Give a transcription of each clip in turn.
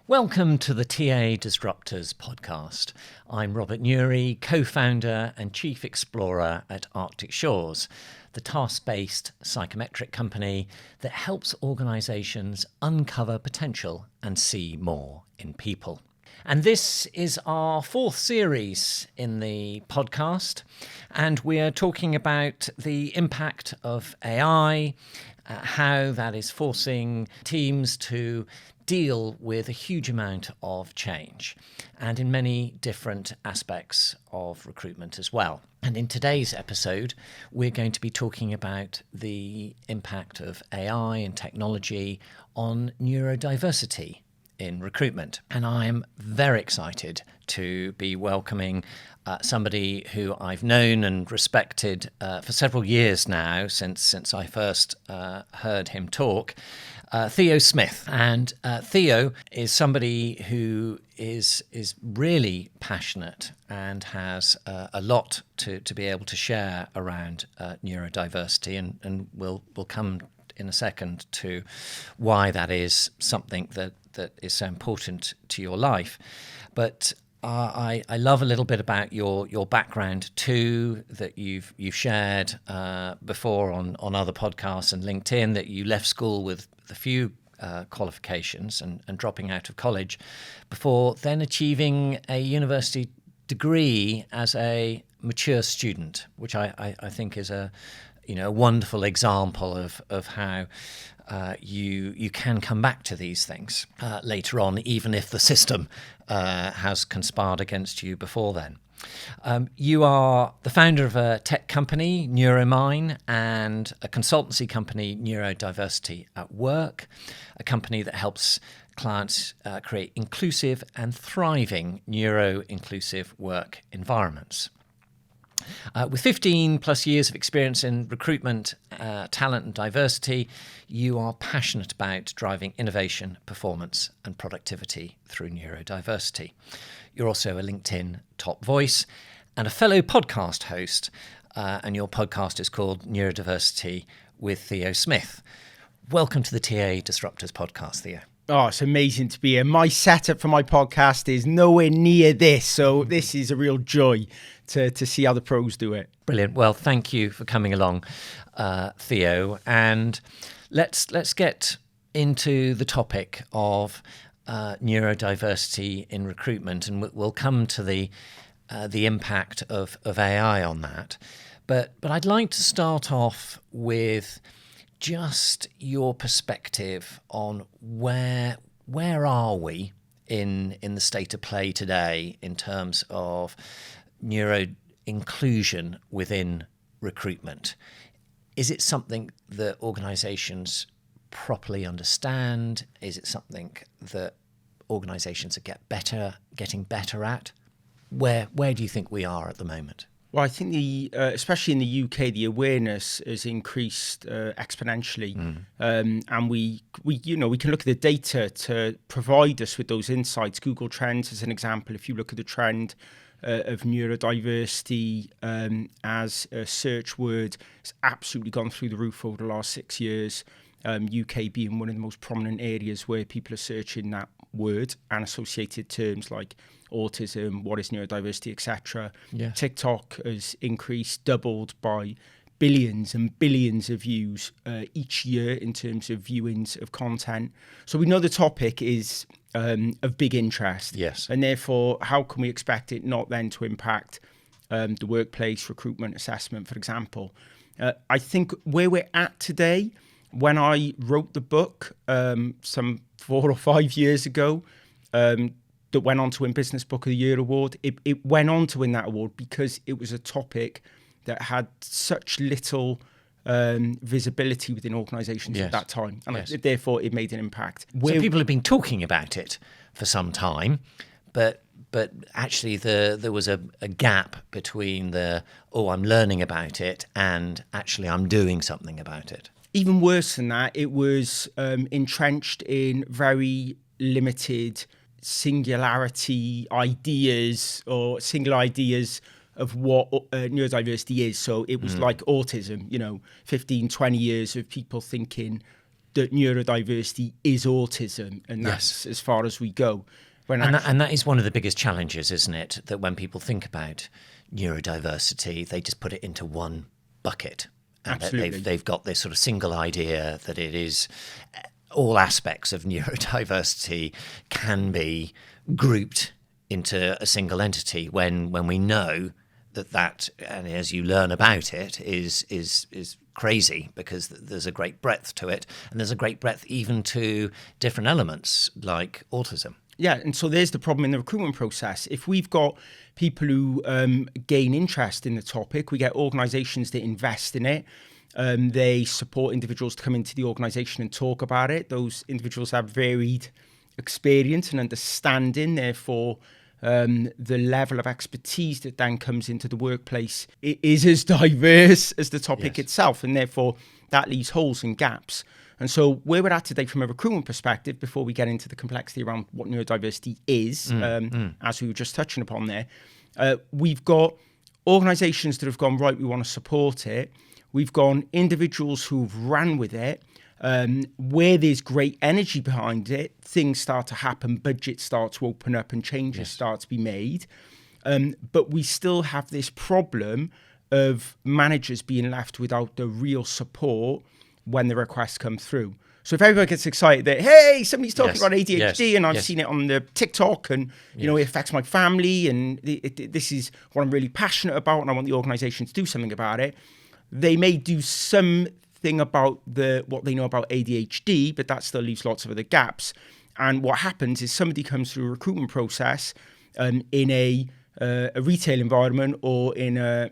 Welcome to the TA Disruptors podcast. I'm Robert Newry, co-founder and chief explorer at Arctic Shores, the task-based psychometric company that helps organisations uncover potential and see more in people. And this is our fourth series in the podcast, and we're talking about the impact of AI, how that is forcing teams to deal with a huge amount of change, and in many different aspects of recruitment as well. And in today's episode, we're going to be talking about the impact of AI and technology on neurodiversity in recruitment. And I'm very excited to be welcoming somebody who I've known and respected for several years now, since I first heard him talk, Theo Smith. And Theo is somebody who is really passionate and has a lot to be able to share around neurodiversity, and we'll come in a second to why that is something that is so important to your life. But I love a little bit about your background too, that you've shared before on other podcasts and LinkedIn, that you left school with a few qualifications and dropping out of college before then achieving a university degree as a mature student, which I think is a wonderful example of how you can come back to these things later on, even if the system has conspired against you before then. You are the founder of a tech company, NeuroMind, and a consultancy company, Neurodiversity at Work, a company that helps clients create inclusive and thriving neuro-inclusive work environments. With 15 plus years of experience in recruitment, talent and diversity, you are passionate about driving innovation, performance and productivity through neurodiversity. You're also a LinkedIn top voice and a fellow podcast host, and your podcast is called Neurodiversity with Theo Smith. Welcome to the TA Disruptors podcast, Theo. Oh, it's amazing to be here. My setup for my podcast is nowhere near this, so this is a real joy to see how the pros do it. Brilliant. Well, thank you for coming along, Theo. And let's get into the topic of neurodiversity in recruitment, and we'll come to the impact of AI on that. But I'd like to start off with just your perspective on where are we in the state of play today in terms of neuro-inclusion within recruitment. Is it something that organisations properly understand? Is it something that organisations are getting better at? Where do you think we are at the moment? Well, I think especially in the UK, the awareness has increased exponentially, and we can look at the data to provide us with those insights. Google Trends is an example. If you look at the trend of neurodiversity as a search word, it's absolutely gone through the roof over the last 6 years. UK being one of the most prominent areas where people are searching that word and associated terms like autism, what is neurodiversity, etc. Yeah. TikTok has increased, doubled by billions and billions of views each year in terms of viewings of content. So we know the topic is of big interest. Yes. And therefore, how can we expect it not then to impact the workplace, recruitment, assessment, for example? I think where we're at today, when I wrote the book some 4 or 5 years ago, that went on to win Business Book of the Year award, it went on to win that award because it was a topic that had such little visibility within organisations at that time. And therefore, it made an impact. So people have been talking about it for some time, but actually there was a gap between I'm learning about it and actually I'm doing something about it. Even worse than that, it was entrenched in very limited singularity ideas or single ideas of what neurodiversity is. So it was like autism, 15, 20 years of people thinking that neurodiversity is autism, and that's as far as we go. And that is one of the biggest challenges, isn't it? That when people think about neurodiversity, they just put it into one bucket. And Absolutely. They've got this sort of single idea that it is all aspects of neurodiversity can be grouped into a single entity when we know that and as you learn about it is crazy, because there's a great breadth to it, and there's a great breadth even to different elements like autism. Yeah, and so there's the problem in the recruitment process. If we've got people who gain interest in the topic, we get organisations that invest in it. They support individuals to come into the organisation and talk about it. Those individuals have varied experience and understanding, therefore the level of expertise that then comes into the workplace is as diverse as the topic itself, and therefore that leaves holes and gaps. And so where we're at today from a recruitment perspective, before we get into the complexity around what neurodiversity is, as we were just touching upon there, we've got organisations that have gone, right, we want to support it. We've got individuals who've ran with it. Where there's great energy behind it, things start to happen, budgets start to open up and changes start to be made. But we still have this problem of managers being left without the real support when the requests come through. So if everyone gets excited that, hey, somebody's talking about ADHD and I've seen it on the TikTok and, you know, it affects my family and this is what I'm really passionate about and I want the organisation to do something about it, they may do something about what they know about ADHD, but that still leaves lots of other gaps. And what happens is somebody comes through a recruitment process in a retail environment or in a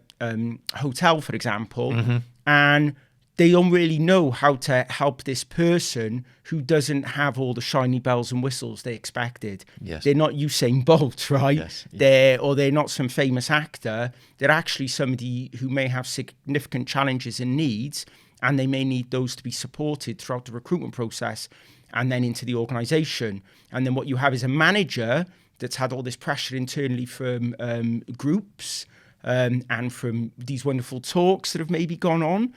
hotel, for example, and they don't really know how to help this person who doesn't have all the shiny bells and whistles they expected. They're not Usain Bolt, right? They're not some famous actor. They're actually somebody who may have significant challenges and needs, and they may need those to be supported throughout the recruitment process and then into the organisation. And then what you have is a manager that's had all this pressure internally from groups and from these wonderful talks that have maybe gone on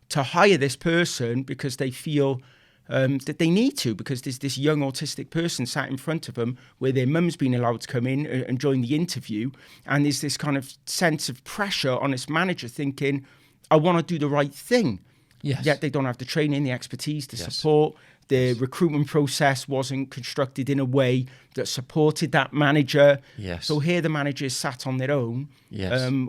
to hire this person because they feel that they need to, because there's this young autistic person sat in front of them where their mum's been allowed to come in and join the interview. And there's this kind of sense of pressure on this manager thinking, I want to do the right thing. Yet they don't have the training, the expertise, the support. The recruitment process wasn't constructed in a way that supported that manager. So here the managers sat on their own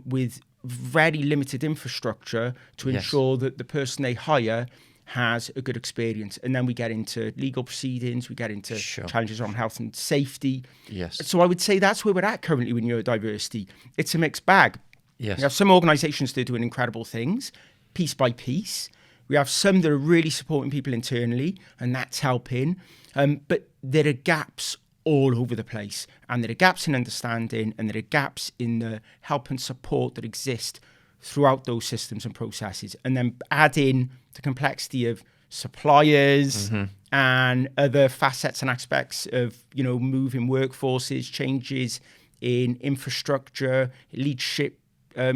with very limited infrastructure to ensure that the person they hire has a good experience. And then we get into legal proceedings, we get into challenges around health and safety. So I would say that's where we're at currently with neurodiversity. It's a mixed bag. We have some organisations that are doing incredible things, piece by piece. We have some that are really supporting people internally, and that's helping. But there are gaps all over the place, and there are gaps in understanding, and there are gaps in the help and support that exist throughout those systems and processes. And then add in the complexity of suppliers and other facets and aspects of, you know, moving workforces, changes in infrastructure, leadership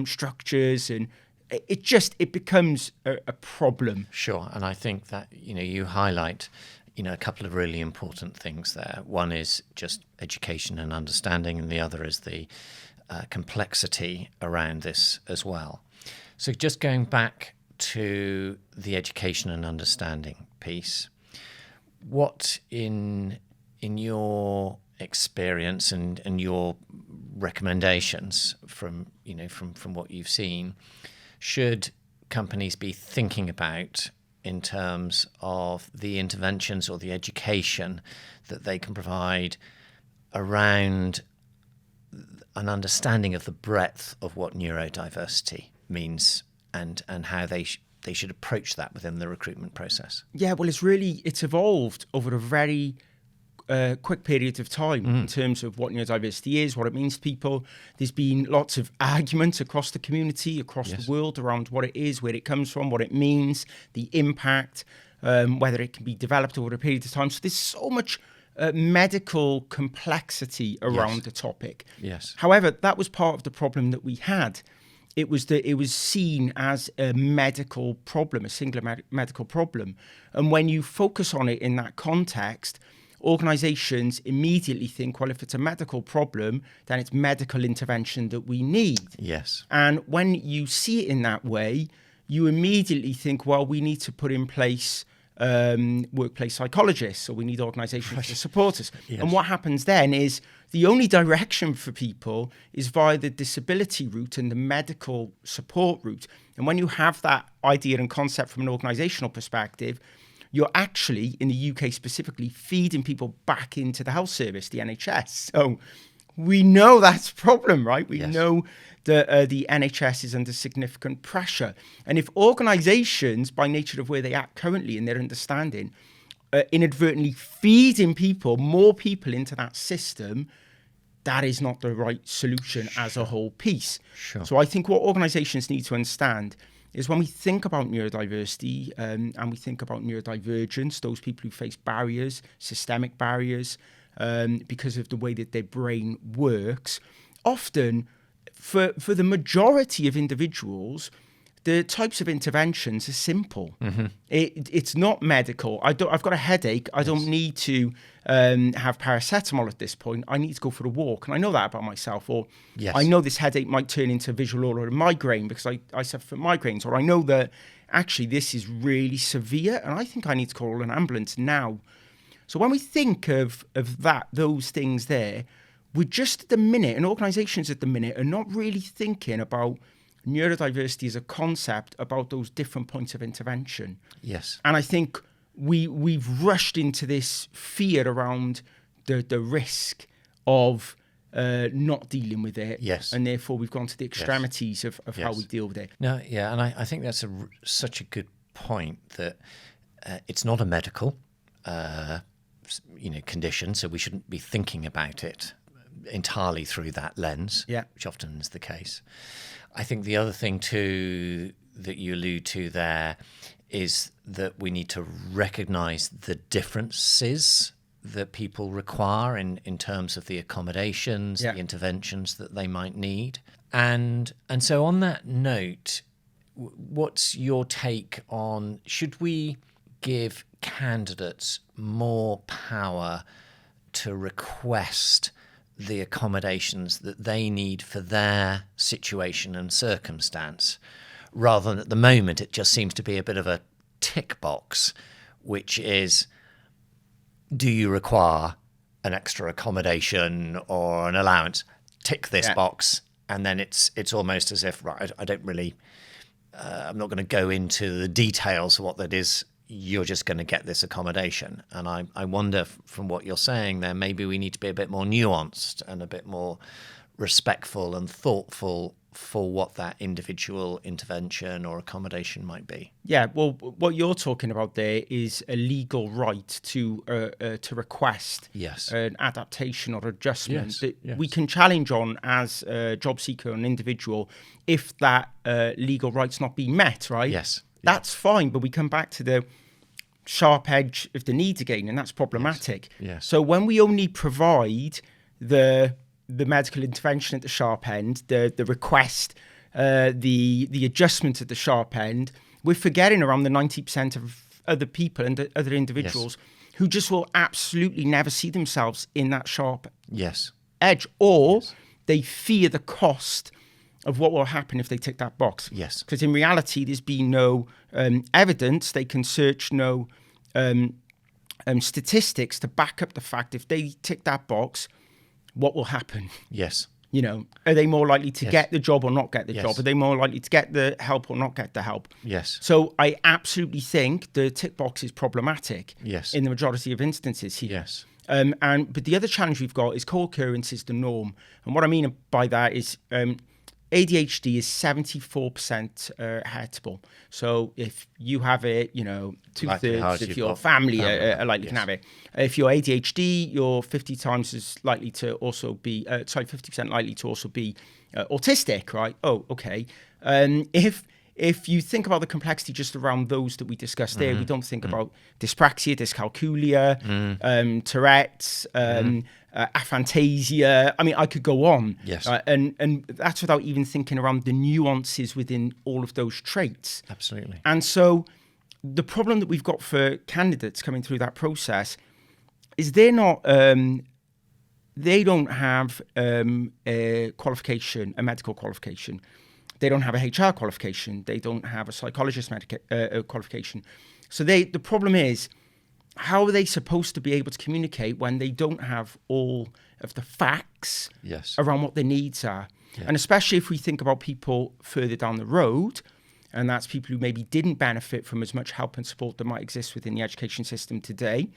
structures, and it becomes a problem. Sure, and I think that, you know, you highlight, you know, a couple of really important things there. One is just education and understanding, and the other is the complexity around this as well. So just going back to the education and understanding piece, what in your experience and your recommendations from what you've seen, should companies be thinking about in terms of the interventions or the education that they can provide around an understanding of the breadth of what neurodiversity means and how they should approach that within the recruitment process? Yeah, well, it's evolved over a very quick period of time in terms of what neurodiversity is, what it means to people. There's been lots of arguments across the community, across the world around what it is, where it comes from, what it means, the impact, whether it can be developed over a period of time. So there's so much medical complexity around the topic. However, that was part of the problem that we had. it was seen as a medical problem, a singular medical problem. And when you focus on it in that context, organizations immediately think, well, if it's a medical problem, then it's medical intervention that we need. Yes. And when you see it in that way, you immediately think, well, we need to put in place workplace psychologists, or we need organizations to support us. Yes. And what happens then is the only direction for people is via the disability route and the medical support route. And when you have that idea and concept from an organizational perspective, you're actually, in the UK specifically, feeding people back into the health service, the NHS. So we know that's a problem, right? We know that the NHS is under significant pressure. And if organizations, by nature of where they act currently in their understanding, inadvertently feeding more people into that system, that is not the right solution as a whole piece. Sure. So I think what organizations need to understand is when we think about neurodiversity and we think about neurodivergence, those people who face barriers, systemic barriers, because of the way that their brain works, often for the majority of individuals, the types of interventions are simple. Mm-hmm. It's not medical. I've got a headache. I don't need to have paracetamol at this point. I need to go for a walk. And I know that about myself. Or I know this headache might turn into visual or a migraine because I suffer from migraines. Or I know that actually this is really severe and I think I need to call an ambulance now. So when we think of those things there, we're just at the minute, and organizations at the minute are not really thinking about neurodiversity as a concept, about those different points of intervention. Yes. And I think we've rushed into this fear around the risk of not dealing with it. Yes. And therefore we've gone to the extremities of how we deal with it. No, yeah, and I think that's such a good point that it's not a medical condition, so we shouldn't be thinking about it entirely through that lens, which often is the case. I think the other thing too that you allude to there is that we need to recognise the differences that people require in terms of the accommodations, the interventions that they might need. And so on that note, what's your take on, should we give candidates more power to request the accommodations that they need for their situation and circumstance, rather than at the moment it just seems to be a bit of a tick box, which is, do you require an extra accommodation or an allowance? Tick this box, and then it's almost as if, right, I don't really, I'm not going to go into the details of what that is. You're just going to get this accommodation. And I wonder, from what you're saying there, maybe we need to be a bit more nuanced and a bit more respectful and thoughtful for what that individual intervention or accommodation might be. Yeah, well, what you're talking about there is a legal right to request an adaptation or adjustment that we can challenge on as a job seeker or an individual if that legal right's not being met, right? Yes. That's fine, but we come back to the sharp edge of the needs again, and that's problematic. Yes. So when we only provide the medical intervention at the sharp end, the request, the adjustment at the sharp end, we're forgetting around the 90% of other people and other individuals who just will absolutely never see themselves in that sharp edge, or they fear the cost of what will happen if they tick that box. Yes. Because in reality, there's been no evidence. They can search no statistics to back up the fact if they tick that box, what will happen? Yes. You know, are they more likely to get the job or not get the job? Are they more likely to get the help or not get the help? Yes. So I absolutely think the tick box is problematic in the majority of instances here. Yes. But the other challenge we've got is co-occurrence is the norm. And what I mean by that is ADHD is 74% heritable. So if you have it, you know, 2/3 of your family are likely to have it. If you're ADHD, you're 50 times as likely to also be, 50% likely to also be autistic, right? Oh, okay. If you think about the complexity just around those that we discussed there, we don't think about dyspraxia, dyscalculia, Tourette's, aphantasia. I mean, I could go on. Yes. And that's without even thinking around the nuances within all of those traits. Absolutely. And so the problem that we've got for candidates coming through that process is they're not, they don't have a qualification, a medical qualification. They don't have a HR qualification. They don't have a psychologist qualification. So the problem is, how are they supposed to be able to communicate when they don't have all of the facts around what their needs are? Yeah. And especially if we think about people further down the road, and that's people who maybe didn't benefit from as much help and support that might exist within the education system today,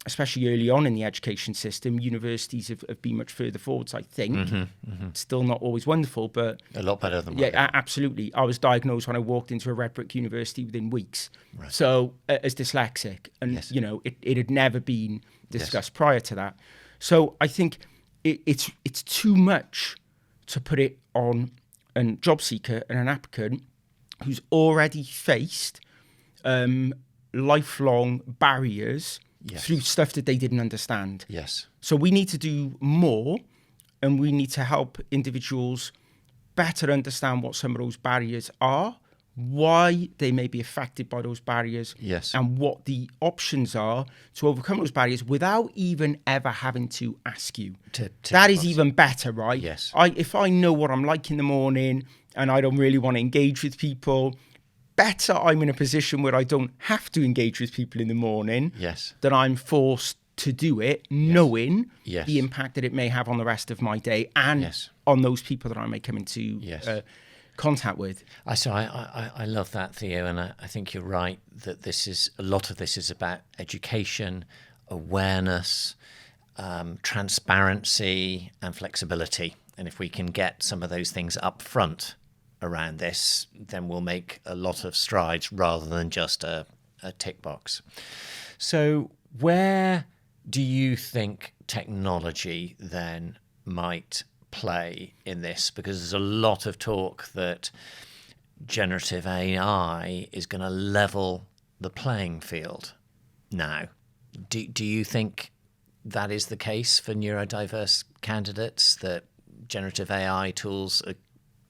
especially early on in the education system. Universities have been much further forwards, I think. Still not always wonderful, but... a lot better than yeah, absolutely. I was diagnosed when I walked into a red brick university within weeks. Right. So, as dyslexic. And, it had never been discussed prior to that. So, I think it's too much to put it on a job seeker and an applicant who's already faced lifelong barriers through stuff that they didn't understand. Yes. So we need to do more, and we need to help individuals better understand what some of those barriers are, why they may be affected by those barriers, and what the options are to overcome those barriers without even ever having to ask you. That is even better, right? Yes. If I know what I'm like in the morning and I don't really want to engage with people, better I'm in a position where I don't have to engage with people in the morning, that I'm forced to do it, knowing the impact that it may have on the rest of my day and on those people that I may come into contact with. I love that, Theo, and I think you're right that a lot of this is about education, awareness, transparency and flexibility. And if we can get some of those things up front around this, then we'll make a lot of strides rather than just a tick box. So where do you think technology then might play in this? Because there's a lot of talk that generative AI is going to level the playing field now. Do you think that is the case for neurodiverse candidates, that generative AI tools are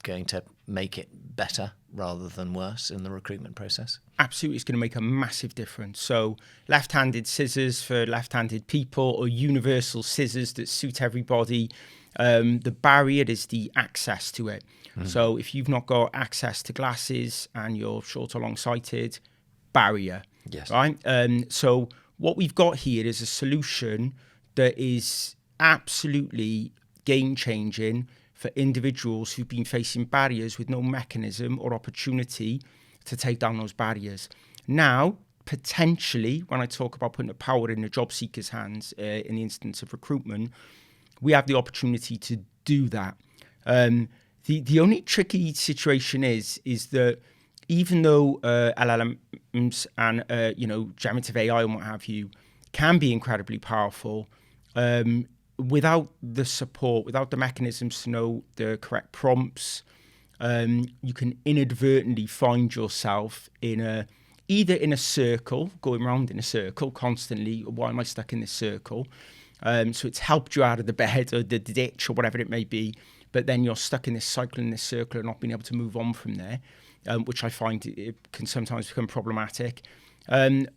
going to make it better rather than worse in the recruitment process? Absolutely, it's going to make a massive difference. So left-handed scissors for left-handed people, or universal scissors that suit everybody. The barrier is the access to it. So if you've not got access to glasses and you're short or long-sighted, barrier. Right? So what we've got here is a solution that is absolutely game-changing for individuals who've been facing barriers with no mechanism or opportunity to take down those barriers. Now, potentially, when I talk about putting the power in the job seeker's hands in the instance of recruitment, we have the opportunity to do that. The only tricky situation is that even though LLMs and generative AI and what have you can be incredibly powerful, without the support, without the mechanisms to know the correct prompts, you can inadvertently find yourself either in a circle, going around in a circle constantly. Why am I stuck in this circle? So it's helped you out of the bed or the ditch or whatever it may be, but then you're stuck in this cycle, in this circle, and not being able to move on from there, which I find it can sometimes become problematic. And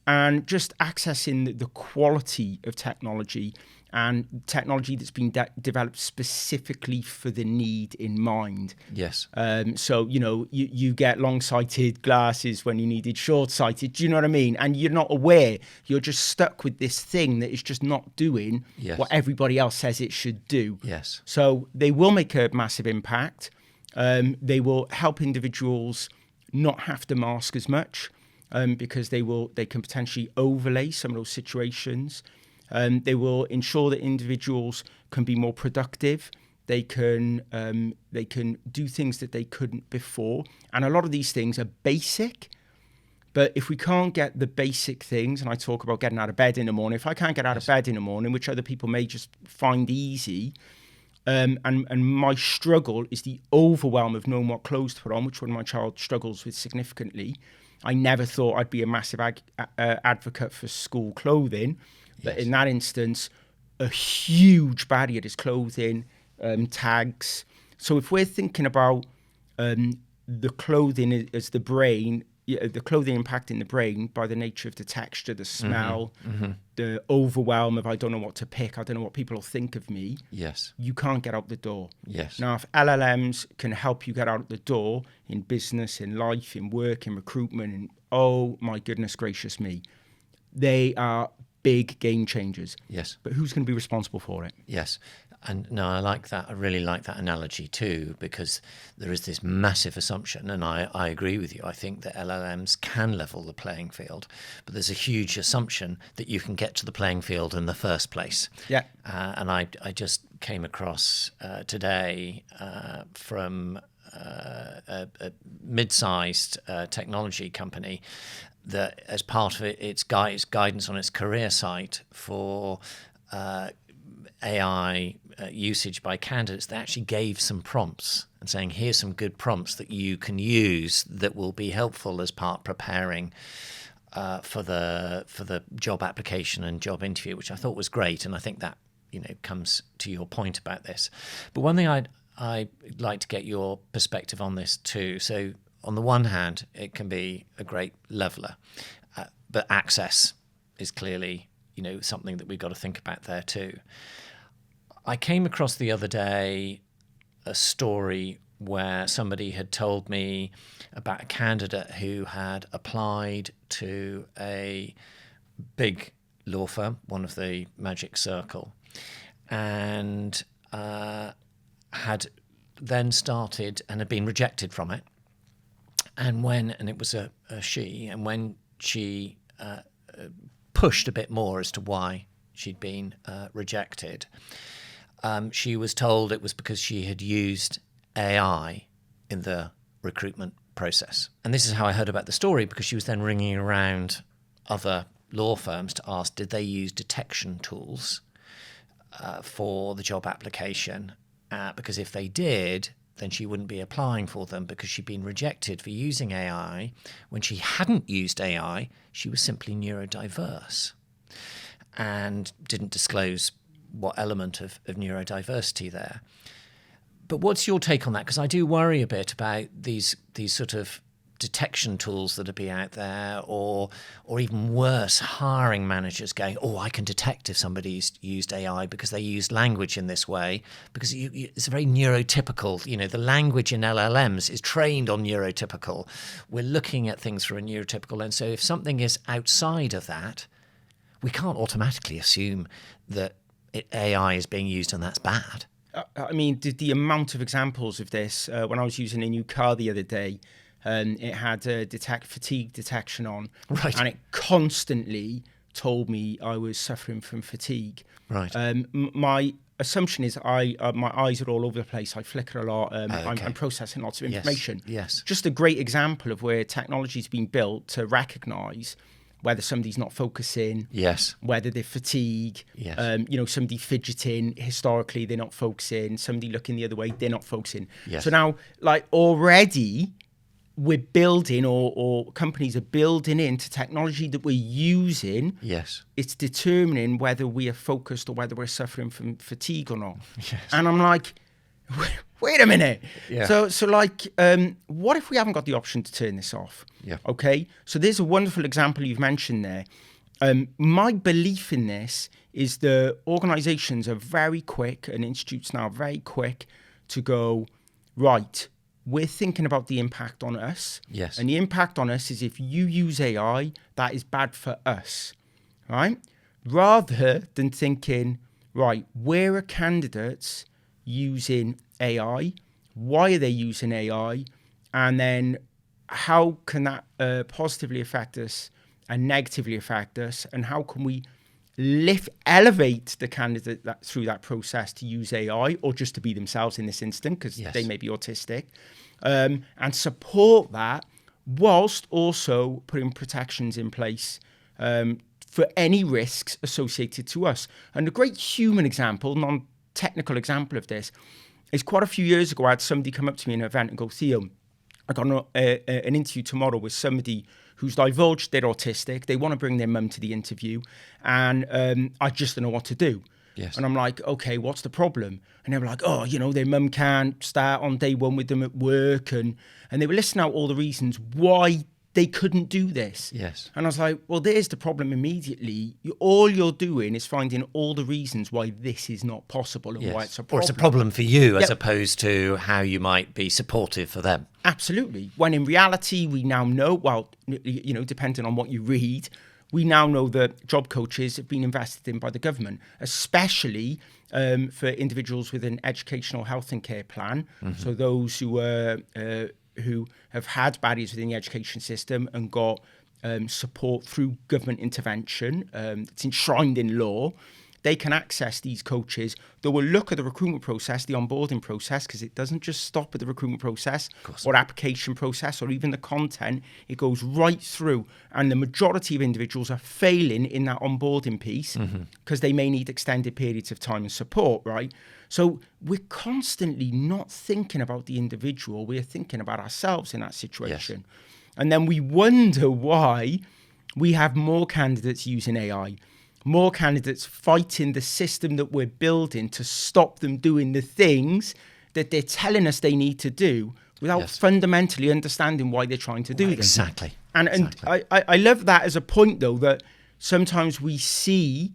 just accessing the quality of technology, and technology that's been developed specifically for the need in mind. Yes. So, you get long-sighted glasses when you needed short-sighted. Do you know what I mean? And you're not aware. You're just stuck with this thing that is just not doing what everybody else says it should do. Yes. So they will make a massive impact. They will help individuals not have to mask as much, because they can potentially overlay some of those situations. They will ensure that individuals can be more productive. They can do things that they couldn't before. And a lot of these things are basic. But if we can't get the basic things, and I talk about getting out of bed in the morning, if I can't get out of bed in the morning, which other people may just find easy, and my struggle is the overwhelm of knowing what clothes to put on, which one of my child struggles with significantly. I never thought I'd be a massive advocate for school clothing. But in that instance, a huge barrier is clothing, tags. So if we're thinking about the clothing as the brain, the clothing impacting the brain by the nature of the texture, the smell, the overwhelm of I don't know what to pick, I don't know what people will think of me. Yes. You can't get out the door. Yes. Now, if LLMs can help you get out the door in business, in life, in work, in recruitment, and oh my goodness gracious me, they are big game changers. Yes. But who's going to be responsible for it? Yes. And no, I like that. I really like that analogy too, because there is this massive assumption, and I agree with you. I think that LLMs can level the playing field, but there's a huge assumption that you can get to the playing field in the first place. Yeah. And I just came across today from a mid-sized technology company that, as part of its guidance on its career site for AI usage by candidates, they actually gave some prompts and saying, here's some good prompts that you can use that will be helpful as part preparing for the job application and job interview, which I thought was great. And I think that, comes to your point about this. But one thing I'd like to get your perspective on this too. So on the one hand, it can be a great leveler, but access is clearly, something that we've got to think about there too. I came across the other day a story where somebody had told me about a candidate who had applied to a big law firm, one of the Magic Circle, and had then started and had been rejected from it. And it was a she, and when she pushed a bit more as to why she'd been rejected, she was told it was because she had used AI in the recruitment process. And this is how I heard about the story, because she was then ringing around other law firms to ask, did they use detection tools for the job application? Because if they did, then she wouldn't be applying for them, because she'd been rejected for using AI. When she hadn't used AI, she was simply neurodiverse and didn't disclose what element of neurodiversity there. But what's your take on that? Because I do worry a bit about these sort of detection tools that are be out there, or even worse, hiring managers going, oh, I can detect if somebody's used AI because they used language in this way, because it's a very neurotypical, the language in LLMs is trained on neurotypical. We're looking at things through a neurotypical lens. So if something is outside of that, we can't automatically assume that AI is being used and that's bad. I mean, the amount of examples of this, when I was using a new car the other day, it had fatigue detection on, right, and it constantly told me I was suffering from fatigue. Right. My assumption is my eyes are all over the place. I flicker a lot. Okay. I'm processing lots of information. Yes. Just a great example of where technology's been built to recognise whether somebody's not focusing, yes, whether they're fatigue, yes, somebody fidgeting, historically they're not focusing, somebody looking the other way, they're not focusing. Yes. So now, already we're building, or companies are building into technology that we're using. Yes. It's determining whether we are focused or whether we're suffering from fatigue or not. Yes. And I'm like, wait a minute. Yeah. So what if we haven't got the option to turn this off? Yeah. Okay. So there's a wonderful example you've mentioned there. My belief in this is the organizations are very quick, and institutes now are very quick to go, right, we're thinking about the impact on us. Yes. And the impact on us is if you use AI, that is bad for us, right? Rather than thinking, right, where are candidates using AI? Why are they using AI? And then how can that positively affect us and negatively affect us? And how can we elevate the candidate through that process to use AI, or just to be themselves in this instant, because yes, they may be autistic, and support that, whilst also putting protections in place for any risks associated to us. And a great human example, non-technical example of this, is quite a few years ago, I had somebody come up to me in an event and go, Theo, I got an interview tomorrow with somebody who's divulged they're autistic. They want to bring their mum to the interview, and I just don't know what to do. Yes. And I'm like, okay, what's the problem? And they were like, oh, their mum can't start on day one with them at work. And they were listing out all the reasons why they couldn't do this. Yes. And I was like, well, there's the problem immediately. All you're doing is finding all the reasons why this is not possible and why it's a problem. Or it's a problem for you as opposed to how you might be supportive for them. Absolutely. When in reality, we now know, well, depending on what you read, we now know that job coaches have been invested in by the government, especially for individuals with an educational health and care plan. Mm-hmm. So those who have had barriers within the education system and got support through government intervention, it's enshrined in law, they can access these coaches. They will look at the recruitment process, the onboarding process, because it doesn't just stop at the recruitment process or application process or even the content. It goes right through. And the majority of individuals are failing in that onboarding piece because they may need extended periods of time and support, right? So we're constantly not thinking about the individual. We're thinking about ourselves in that situation. Yes. And then we wonder why we have more candidates using AI, more candidates fighting the system that we're building to stop them doing the things that they're telling us they need to do without fundamentally understanding why they're trying to do them. Exactly. And I love that as a point, though, that sometimes we see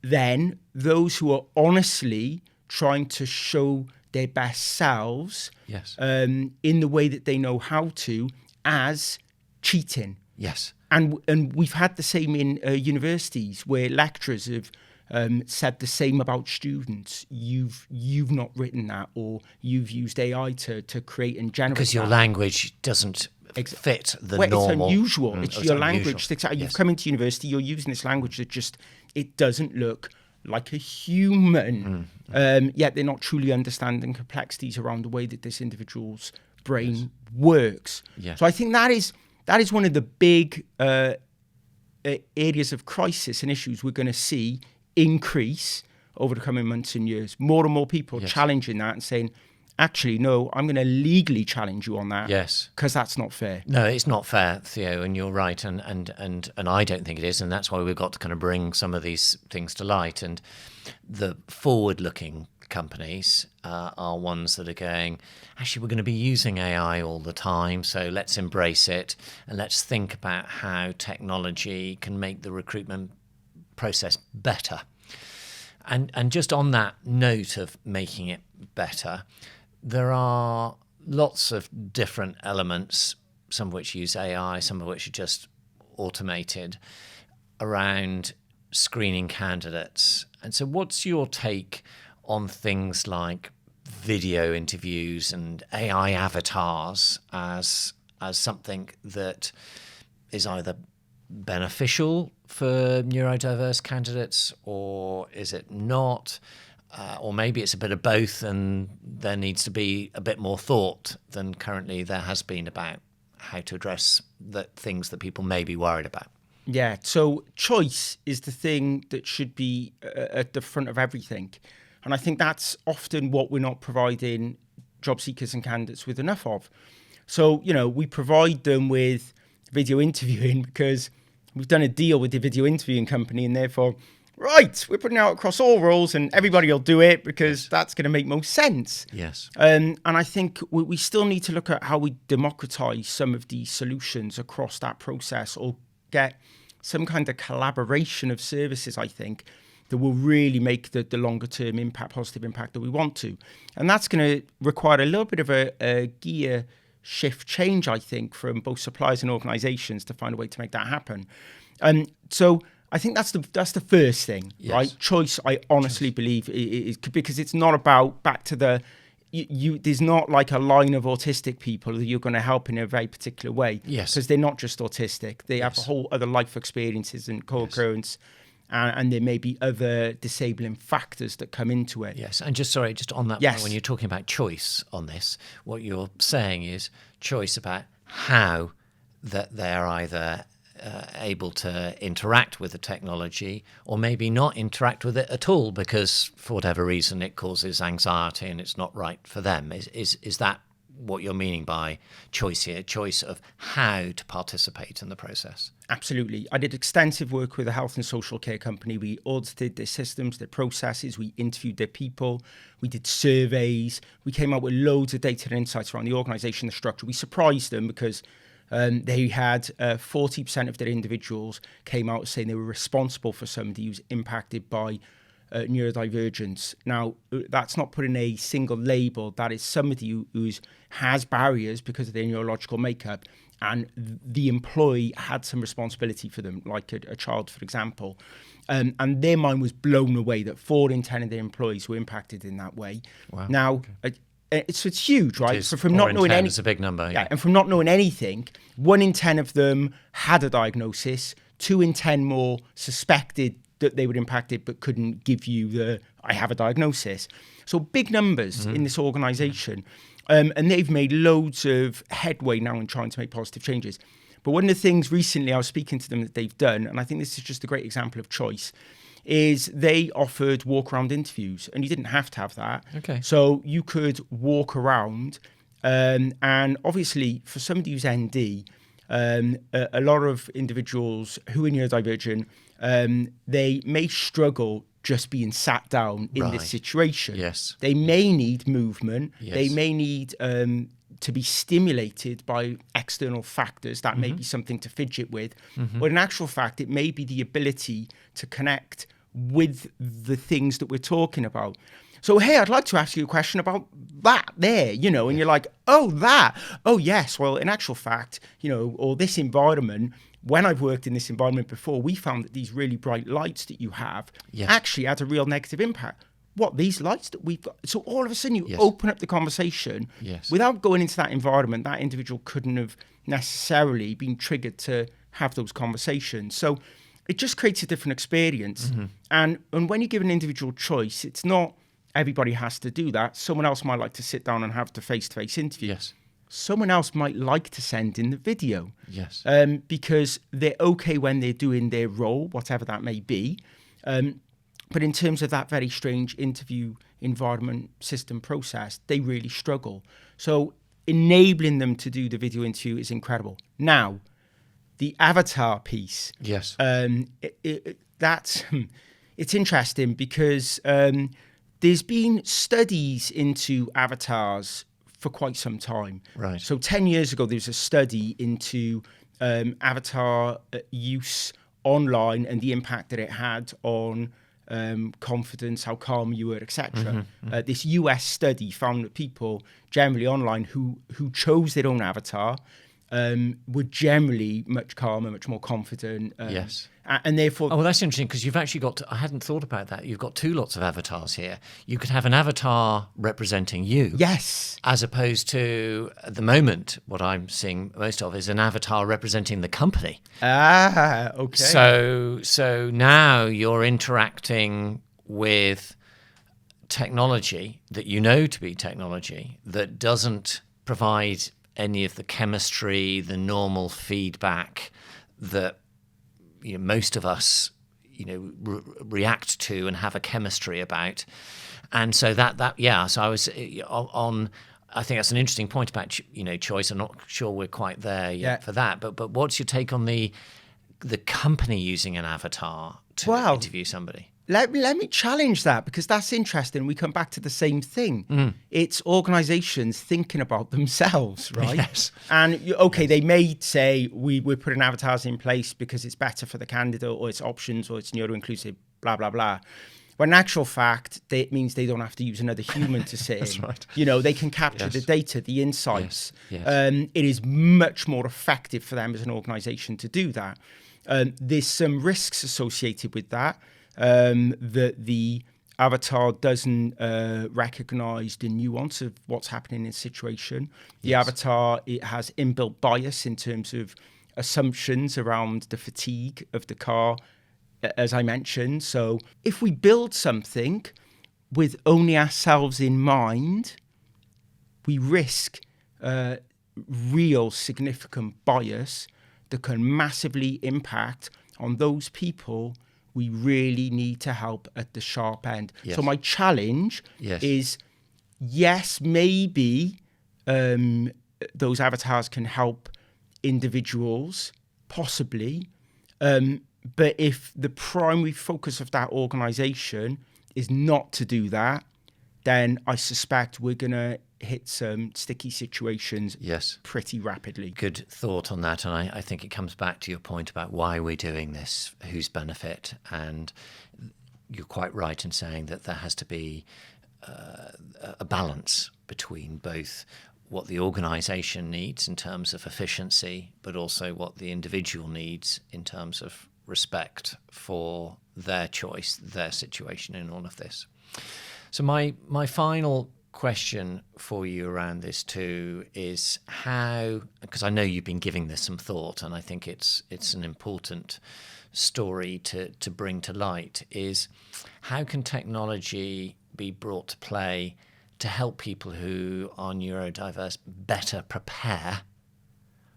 then those who are honestly trying to show their best selves in the way that they know how to as cheating. Yes. And we've had the same in universities where lecturers have said the same about students. You've not written that, or you've used AI to create and generate because your language doesn't fit the normal. It's unusual. It's your language sticks out. You've come into university, you're using this language that just, it doesn't look like a human. Yet they're not truly understanding complexities around the way that this individual's brain works. Yes. So I think that is one of the big areas of crisis and issues we're going to see increase over the coming months and years. More and more people challenging that and saying, actually, no, I'm going to legally challenge you on that. Yes. Because that's not fair. No, it's not fair, Theo, and you're right. And I don't think it is. And that's why we've got to kind of bring some of these things to light. And the forward-looking companies are ones that are going, actually, we're going to be using AI all the time, so let's embrace it and let's think about how technology can make the recruitment process better. And just on that note of making it better, there are lots of different elements, some of which use AI, some of which are just automated, around screening candidates. And so what's your take on things like video interviews and AI avatars as something that is either beneficial for neurodiverse candidates, or is it not? Or maybe it's a bit of both, and there needs to be a bit more thought than currently there has been about how to address the things that people may be worried about. Yeah, so choice is the thing that should be at the front of everything. And I think that's often what we're not providing job seekers and candidates with enough of. So, we provide them with video interviewing because we've done a deal with the video interviewing company, and therefore, right, we're putting it out across all roles and everybody will do it because that's going to make most sense. Yes. And I think we still need to look at how we democratize some of these solutions across that process, or get some kind of collaboration of services, I think, that will really make the longer term impact, positive impact that we want to. And that's going to require a little bit of a gear shift change, I think, from both suppliers and organizations to find a way to make that happen. So I think that's the first thing, right? Choice, I honestly believe, is because it's not about back to the, there's not like a line of autistic people that you're going to help in a very particular way. Yes. Because they're not just autistic. They have a whole other life experiences and co-occurrence. And there may be other disabling factors that come into it. Yes, and just on that point, when you're talking about choice on this, what you're saying is choice about how that they're either able to interact with the technology, or maybe not interact with it at all because for whatever reason it causes anxiety and it's not right for them. Is that what you're meaning by choice here, choice of how to participate in the process. Absolutely. I did extensive work with a health and social care company. We audited their systems, their processes. We interviewed their people. We did surveys. We came out with loads of data and insights around the organisation, the structure. We surprised them because they had 40% of their individuals came out saying they were responsible for somebody who's impacted by neurodivergence. Now, that's not putting a single label. That is somebody who has barriers because of their neurological makeup, and the employee had some responsibility for them, like a child, for example. And their mind was blown away that 4 in 10 of their employees were impacted in that way. Wow. Now, it's huge, right? It is. So from 4 not in knowing 10 is a big number. Yeah, and from not knowing anything, 1 in 10 of them had a diagnosis. 2 in 10 more suspected that they were impacted but couldn't give you I have a diagnosis. So big numbers in this organisation. And they've made loads of headway now in trying to make positive changes. But one of the things recently I was speaking to them that they've done, and I think this is just a great example of choice, is they offered walk-around interviews, and you didn't have to have that. Okay. So you could walk around, and obviously for somebody who's ND, a lot of individuals who are neurodivergent, they may struggle just being sat down in this situation. Yes. They may need movement. Yes. They may need to be stimulated by external factors. That may be something to fidget with. But in actual fact, it may be the ability to connect with the things that we're talking about. So, hey, I'd like to ask you a question about that there, and you're like, oh, that. Oh, yes. Well, in actual fact, or this environment, when I've worked in this environment before, we found that these really bright lights that you have actually had a real negative impact. What, these lights that we've got? So all of a sudden you open up the conversation. Without going into that environment, that individual couldn't have necessarily been triggered to have those conversations. So it just creates a different experience. And when you give an individual choice, it's not everybody has to do that. Someone else might like to sit down and have the face-to-face interview. Yes. Someone else might like to send in the video. Yes. Because they're okay when they're doing their role, whatever that may be. But in terms of that very strange interview environment system process, they really struggle. So enabling them to do the video interview is incredible. Now, the avatar piece. Yes. It's interesting because there's been studies into avatars for quite some time. Right. So 10 years ago, there was a study into avatar use online and the impact that it had on confidence, how calm you were, etc. This US study found that people generally online who chose their own avatar were generally much calmer, much more confident. Yes. And therefore... Oh, well, that's interesting because you've actually got... I hadn't thought about that. You've got 2 lots of avatars here. You could have an avatar representing you. Yes. As opposed to, at the moment, what I'm seeing most of is an avatar representing the company. Ah, okay. So now you're interacting with technology that you know to be technology that doesn't provide any of the chemistry, the normal feedback that most of us react to and have a chemistry about. And so so I was on. I think that's an interesting point about choice. I'm not sure we're quite there yet for that. But what's your take on the company using an avatar to interview somebody? Let me challenge that, because that's interesting. We come back to the same thing. It's organizations thinking about themselves, right? Yes. And they may say we're putting avatars in place because it's better for the candidate, or it's options, or it's neuro-inclusive, blah, blah, blah. When in actual fact, it means they don't have to use another human to sit That's in. right. They can capture the data, the insights. Yes. It is much more effective for them as an organization to do that. There's some risks associated with that. That the avatar doesn't recognize the nuance of what's happening in a situation. The avatar, it has inbuilt bias in terms of assumptions around the fatigue of the car, as I mentioned. So if we build something with only ourselves in mind, we risk real significant bias that can massively impact on those people we really need to help at the sharp end. Yes. So my challenge is, yes, maybe those avatars can help individuals, possibly. But if the primary focus of that organization is not to do that, then I suspect we're going to hit some sticky situations pretty rapidly. Good thought on that. And I think it comes back to your point about why we're doing this, whose benefit. And you're quite right in saying that there has to be a balance between both what the organisation needs in terms of efficiency, but also what the individual needs in terms of respect for their choice, their situation in all of this. So my final question for you around this too is how, because I know you've been giving this some thought, and I think it's an important story to bring to light, is how can technology be brought to play to help people who are neurodiverse better prepare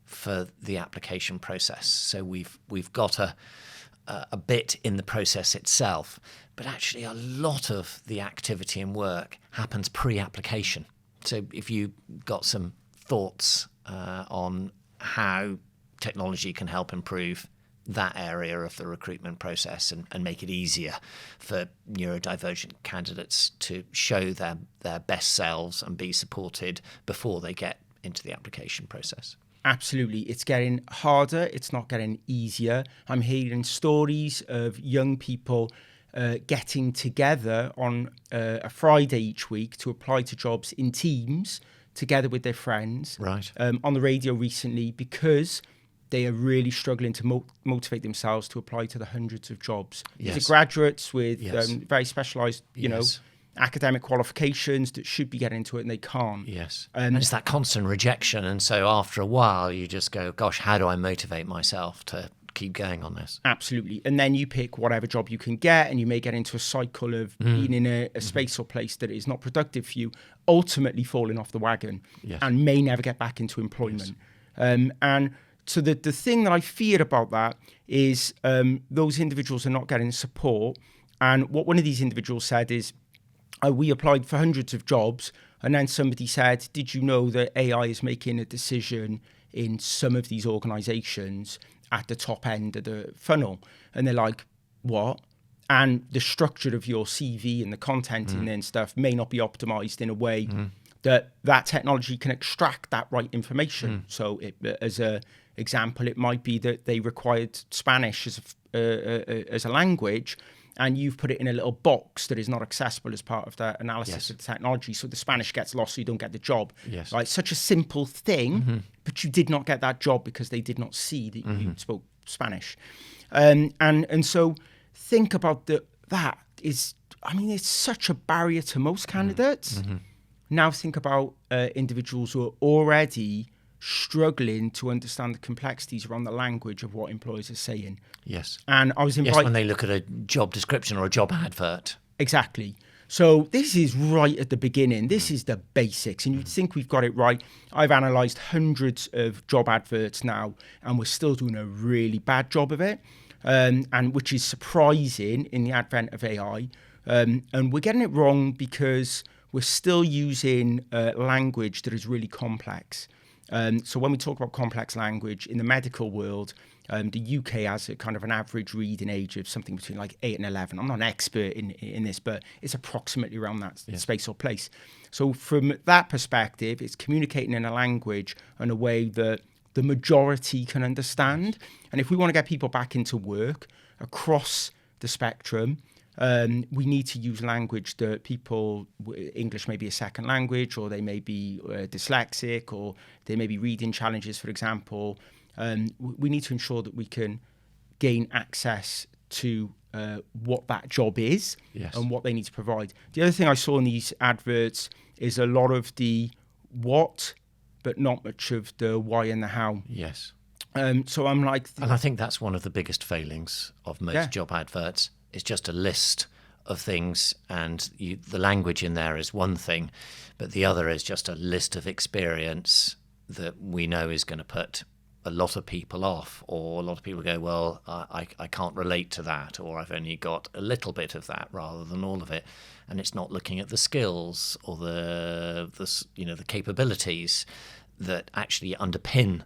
for the application process? So we've got a bit in the process itself, but actually a lot of the activity and work happens pre-application. So if you got some thoughts on how technology can help improve that area of the recruitment process and make it easier for neurodivergent candidates to show their best selves and be supported before they get into the application process. Absolutely. It's getting harder. It's not getting easier. I'm hearing stories of young people getting together on a Friday each week to apply to jobs in teams together with their friends. Right. On the radio recently, because they are really struggling to motivate themselves to apply to the hundreds of jobs. Yes. These are graduates with Yes. very specialised, academic qualifications that should be getting into it and they can't. Yes. And it's that constant rejection. And so after a while, you just go, gosh, how do I motivate myself to keep going on this? Absolutely. And then you pick whatever job you can get, and you may get into a cycle of being in a space or place that is not productive for you, ultimately falling off the wagon and may never get back into employment. And so the thing that I feared about that is those individuals are not getting support. And what one of these individuals said is, we applied for hundreds of jobs, and then somebody said, did you know that AI is making a decision in some of these organizations at the top end of the funnel? And they're like, what? And the structure of your CV and the content in there and stuff may not be optimized in a way that technology can extract that right information. So as a example, it might be that they required Spanish as a language, and you've put it in a little box that is not accessible as part of the analysis of the technology. So the Spanish gets lost, so you don't get the job. Yes. Right? Such a simple thing, but you did not get that job because they did not see that you spoke Spanish. And so think about that is, I mean, it's such a barrier to most candidates. Now think about individuals who are already struggling to understand the complexities around the language of what employers are saying. Yes. And I was invited... Yes, when they look at a job description or a job advert. Exactly. So this is right at the beginning. This is the basics. And you'd think we've got it right. I've analysed hundreds of job adverts now, and we're still doing a really bad job of it, and which is surprising in the advent of AI. And we're getting it wrong because we're still using language that is really complex. So when we talk about complex language in the medical world, the UK has a kind of an average reading age of something between like 8 and 11. I'm not an expert in this, but it's approximately around that space or place. So from that perspective, it's communicating in a language in a way that the majority can understand. And if we want to get people back into work across the spectrum, we need to use language that people, English may be a second language, or they may be dyslexic, or they may be reading challenges, for example. We need to ensure that we can gain access to what that job is and what they need to provide. The other thing I saw in these adverts is a lot of the what, but not much of the why and the how. Yes. So I'm like... And I think that's one of the biggest failings of most job adverts. It's just a list of things, and the language in there is one thing, but the other is just a list of experience that we know is going to put a lot of people off, or a lot of people go, well, I can't relate to that, or I've only got a little bit of that rather than all of it. And it's not looking at the skills or the capabilities that actually underpin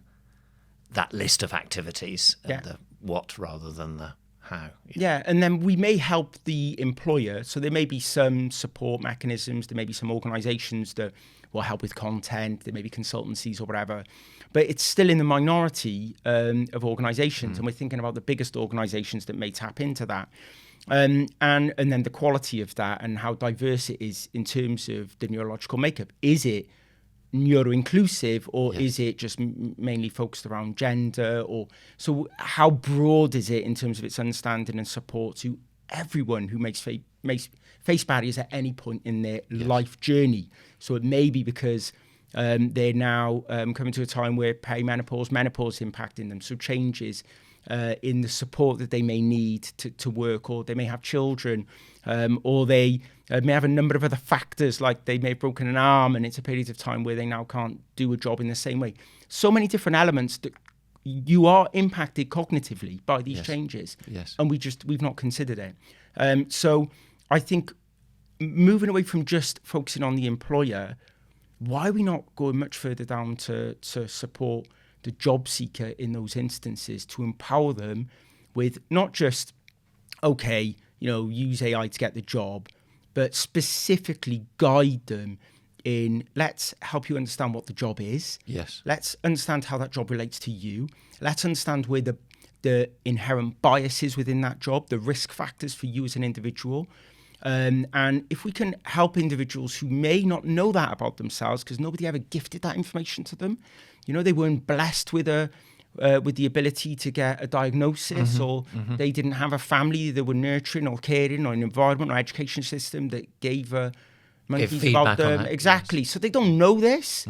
that list of activities, and the what rather than the how. Yeah, and then we may help the employer. So there may be some support mechanisms, there may be some organizations that will help with content, there may be consultancies or whatever, but it's still in the minority of organizations, and we're thinking about the biggest organizations that may tap into that. And then the quality of that and how diverse it is in terms of the neurological makeup. Is it neuro-inclusive, or is it just mainly focused around gender? Or so how broad is it in terms of its understanding and support to everyone who makes face barriers at any point in their life journey? So it may be because they're now coming to a time where perimenopause, menopause is impacting them, so changes in the support that they may need to work, or they may have children, or they may have a number of other factors, like they may have broken an arm and it's a period of time where they now can't do a job in the same way. So many different elements that you are impacted cognitively by these changes, and we've not considered it. So I think moving away from just focusing on the employer, why are we not going much further down to support the job seeker in those instances, to empower them with not just, use AI to get the job, but specifically guide them in, let's help you understand what the job is. Yes. Let's understand how that job relates to you. Let's understand where the inherent biases within that job, the risk factors for you as an individual. And if we can help individuals who may not know that about themselves, because nobody ever gifted that information to them, they weren't blessed with the ability to get a diagnosis, or they didn't have a family they were nurturing or caring, or an environment or education system that gave monkeys about them. Exactly. So they don't know this.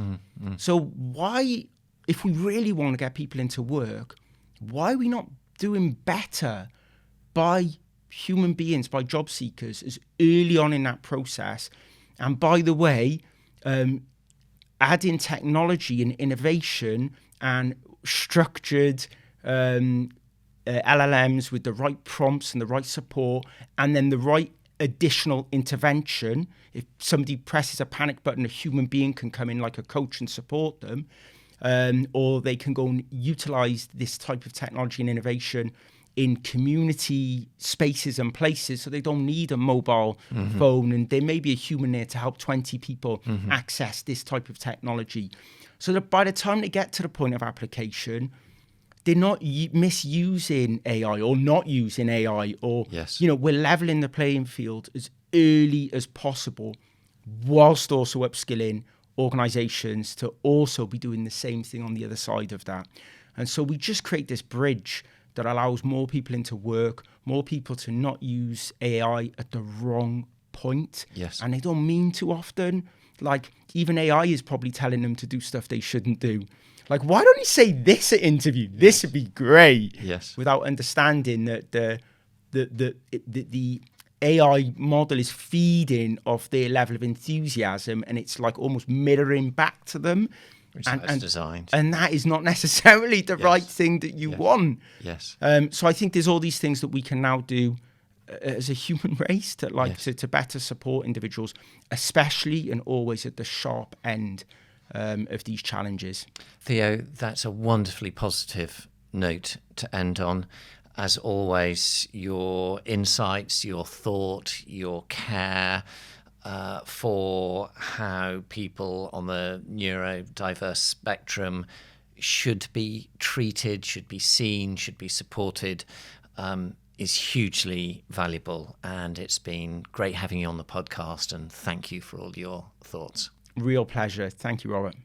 So why, if we really want to get people into work, why are we not doing better by human beings, by job seekers, as early on in that process? And by the way, adding technology and innovation and structured LLMs with the right prompts and the right support, and then the right additional intervention. If somebody presses a panic button, a human being can come in like a coach and support them, or they can go and utilize this type of technology and innovation in community spaces and places, so they don't need a mobile phone, and there may be a human there to help 20 people access this type of technology, so that by the time they get to the point of application, they're not misusing AI or not using AI, or we're leveling the playing field as early as possible, whilst also upskilling organizations to also be doing the same thing on the other side of that. And so we just create this bridge that allows more people into work, more people to not use AI at the wrong point. And they don't mean to often. Like, even AI is probably telling them to do stuff they shouldn't do. Like, why don't you say this at interview? This would be great. Without understanding that the AI model is feeding off their level of enthusiasm, and it's like almost mirroring back to them. And designed. And that is not necessarily the right thing that you want. So I think there's all these things that we can now do as a human race to better support individuals, especially and always at the sharp end of these challenges. Theo, that's a wonderfully positive note to end on. As always, your insights, your thought, your care for how people on the neurodiverse spectrum should be treated, should be seen, should be supported, is hugely valuable. And it's been great having you on the podcast, and thank you for all your thoughts. Real pleasure. Thank you, Robert.